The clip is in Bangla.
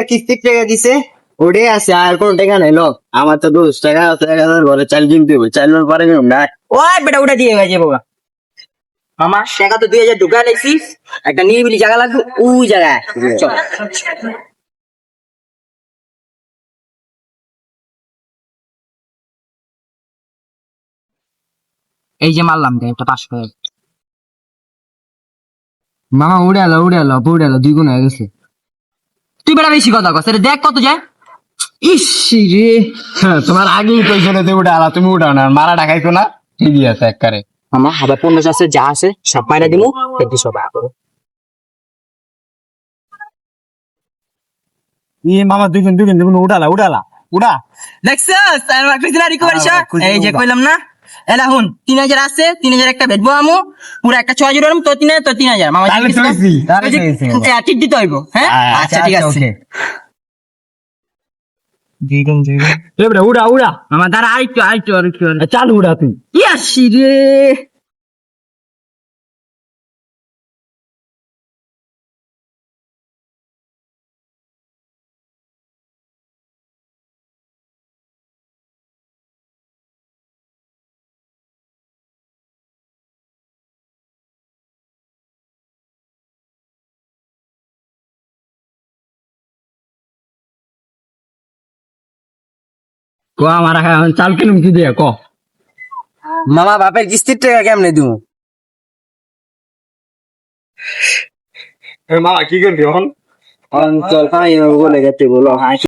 কিস্তির টাকা দিছে ওটাই আছে, আর কোন টাকা নাই। লো আমার তো 200 টাকা আছে, 1000 ঘরে চাল কিনতে হবে, চাল পরে না। ওই বেটা ওটা দিয়ে গেছে বাবা। মামা টাকা তো 2000 ঢুকা লেছিস, একটা নিরিবিলি জায়গা লাগবে ওই জায়গায় চল। এই যে মারলাম একটা 500 টাকা। মামা উড়ালো 2 গুণ হয়ে গেছে। তুই বেটা বেশি কথা কস, দেখ কত যায়। ইস রে, তোমার আগেই কইছো না তুমি উড়ালা, তুমি উড়াও না, মারা ঢাকাইছো না, ঠিকই আছে একবারে। মামা আবার 50 আছে যা আছে সব মাইরা দিমু, পেটি সব আবার। মামা 2 গুণ উড়া দেখছস আমার কইছিনা রিকভারি শট, এই যে কইলাম না। এলা হুন 3000 আছে, 3000 একটা বেচবো আমু, পুরো একটা 6000 এরম তো 3000 তো 3000 মামা তাহলে ঠিক আছে চলছি, তাহলে ওই যে, চলছি। ঠিক দিতে হইব। হ্যাঁ আচ্ছা ঠিক আছে। উড়া মামা দাঁড়া আরেকটু চালু উড়া তুই। ইয়াসি রে। ক আমার চাল কিনুম কি দিয়ে ক। মামা বাপের কিস্তির টাকা কেমনে দিমু? মামা কি করবি এখন? অঞ্চল ফাইন বলে গেছে বলো।